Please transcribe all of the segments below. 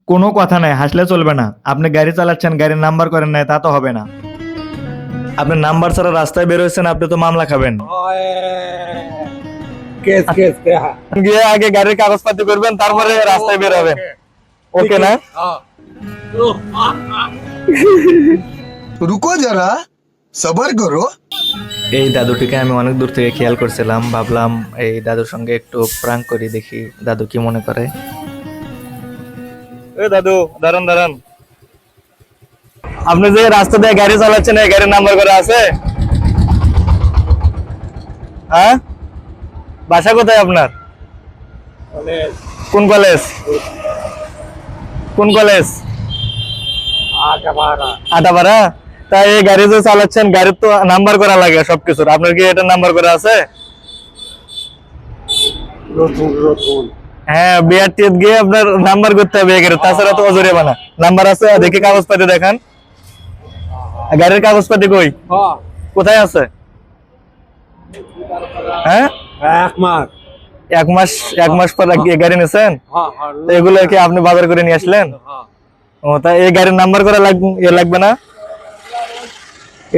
কোনো কথা নাই, হাসলে চলবে না। আপনি গাড়ি চালাচ্ছেন, গাড়ির নাম্বার করেন নাই, তা তো হবে না। আপনি নাম্বার ছাড়া রাস্তায় বের হয়েছেন, আপনি তো মামলা খাবেন। কেস কেস হ্যাঁ গিয়ে আগে গাড়ির কাগজপাতি করবেন, তারপরে রাস্তায় বের হবেন। ওকে না? रुको जरा सबर करो। এই দাদুটিকে আমি অনেক দূর থেকে খেয়াল করছিলাম, ভাবলাম এই দাদুর সঙ্গে একটু প্রাঙ্ক করি, দেখি দাদু কি মনে করে। এই দাদু, দাঁড়ান দাঁড়ান। আপনি যে রাস্তা দিয়ে গাড়ি চালাচ্ছেন, এই গাড়ির নাম্বার করা আছে? হ্যাঁ, বাসা কোথায় আপনার? কোন কলেজ? কোন কলেজ? আটাপাড়া। তাই এই গাড়ি যে চালাচ্ছেন, গাড়ির তো নাম্বার করা লাগে সবকিছুর। আপনার কি এটা নাম্বার করা আছে? হ্যাঁ, বিআরটিএ গিয়ে আপনার নাম্বার করতে হবে এই গাড়ির, তাছাড়া তো জরিমানা। নাম্বার আছে? দেখি কাগজপাতি দেখান। গাড়ির কাগজপাতি কই? কোথায় আছে? হ্যাঁ, এক মাস পর গাড়ি নিয়েছেন? এগুলো কি আপনি বাজার করে নিয়ে আসলেন? ও, তাই এই গাড়ির নাম্বার করা লাগবে না?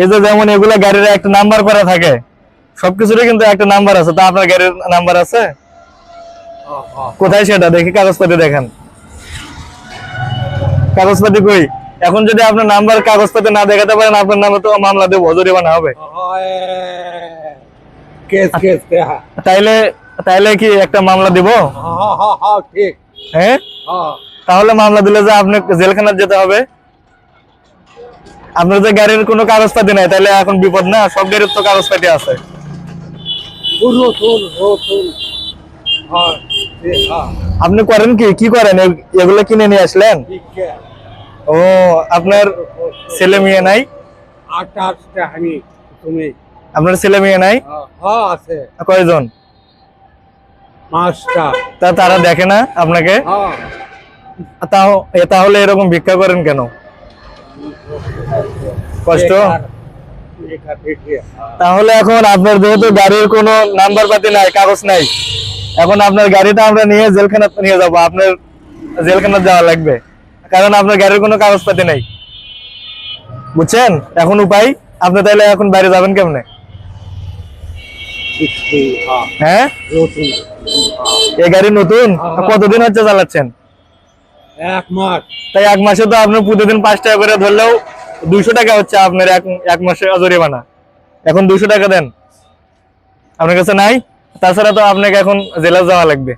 এই যে যেমন এগুলা গাড়ির একটা নাম্বার করা থাকে, সবকিছুরই কিন্তু একটা নাম্বার আছে। তা আপনার গাড়ির নাম্বার আছে? কোথায় সেটা দেখি কাগজপাতি দেখেন। কাগজপাতি কই? এখন যদি আপনার নাম্বার কাগজপাতি না দেখাতে পারেন, আপনার নামে তো মামলা দেবো, জরিমানা হবে। কেস কেস হ্যাঁ তাইলে তাইলে কি একটা মামলা দিব? ঠিক হ্যাঁ, তাহলে মামলা দিলে যে আপনি জেলখানায় যেতে হবে। আপনার যে গাড়ির কোনো কাগজপাতি নাই, তাহলে এখন বিপদ না? সব গাড়ির তো কাগজপাতি আছে। আপনি করেন কি কি করেন? এগুলো কিনে নিয়ে আসলেন? ও, আপনার ছেলে মেয়ে নাই? আপনার ছেলে মেয়ে নাই? আছে কয়জন? তা তারা দেখে না আপনাকে? তাহলে এরকম ভিক্ষা করেন কেন? কষ্ট? তাহলে এখন আপনার যেহেতু গাড়ির কোনো নাম্বার পাতি নাই, কাগজ নাই, এখন আপনার গাড়িটা আমরা নিয়ে জেলখানা নিয়ে যাবো। আপনার জেলখানা যাওয়া লাগবে, কারণ আপনার গাড়ির কোনো কাগজপাতি নাই। বুঝছেন এখন উপায়? আপনি তাহলে এখন বাইরে যাবেন কেমনে? হ্যাঁ, এই গাড়ি নতুন? কতদিন হচ্ছে চালাচ্ছেন? এক মাস। তাই এক মাসে তো আপনার প্রতিদিন 5 টাকা করে ধরলেও 200 টাকা হচ্ছে আপনার এক মাসে জরিমানা। এখন 200 টাকা দেন, আপনার কাছে নাই? তাছাড়া তো আপনাকে এখন জেলে যাওয়া লাগবে।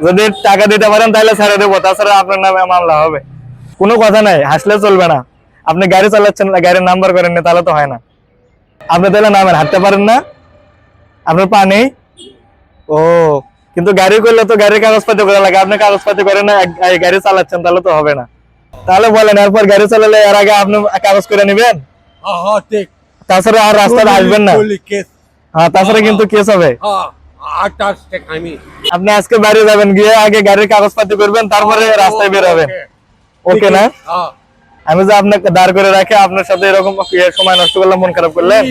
যদি টাকা দিতে পারেন তাহলে ছেড়ে দেবো, তাছাড়া আপনার নামে মামলা হবে। কোনো কথা নাই, হাসলে চলবে না। আপনি গাড়ি চালাচ্ছেন, গাড়ির নাম্বার করেন না, তাহলে তো হয় না। আপনি তাহলে নামেন, হাঁটতে পারেন না? আপনার পা নেই? ও, কিন্তু গাড়ি করলে তো গাড়ির কাগজপাতি করা লাগে। আপনি কাগজপাতি করেন না, গাড়ি চালাচ্ছেন, তাহলে তো হবে না। তাহলে বলেন, এরপর গাড়ি চালালে এর আগে আপনি কাগজ করে নেবেন, ঠিক তাছাড়া আর রাস্তায় আসবেন না। হ্যাঁ, তাছাড়া কিন্তু কেস হবে। আপনি আজকে বাড়ি যাবেন, গিয়ে আগে গাড়ির কাগজপাতি করবেন, তারপরে রাস্তায় বের হবেন। ওকে না? আমি যে আপনাকে দাঁড় করে রাখে আপনার সাথে এরকম সময় নষ্ট করলাম, মন খারাপ করলেন?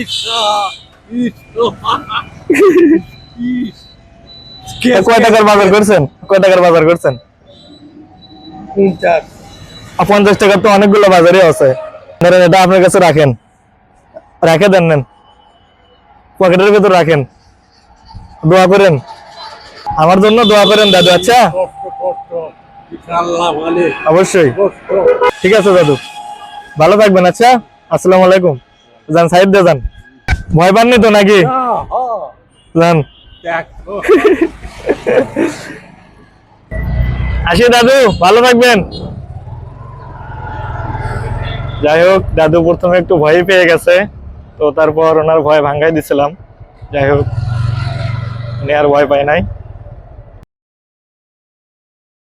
কয় টাকার বাজার করছেন? কয় টাকার বাজার করছেন? 50 টাকার তো অনেকগুলো বাজারই আছে। এটা আপনার কাছে রাখেন, রেখে দেন, নেন, পকেটের ভেতর রাখেন। দোয়া করেন, আমার জন্য দোয়া করেন দাদু। আচ্ছা, অবশ্যই। ঠিক আছে দাদু, ভালো থাকবেন। আচ্ছা, আসসালামু আলাইকুম। যান, সাইড দিয়ে যান। ভয় পাননি তো নাকি? যান। আসি দাদু, ভালো থাকবেন। যাই হোক, দাদু প্রথমে একটু ভয় পেয়ে গেছে, তো তারপর ওনার ভয় ভাঙ্গাই দিছিলাম। যাই হোক, উনি আর ভয় পায় নাই।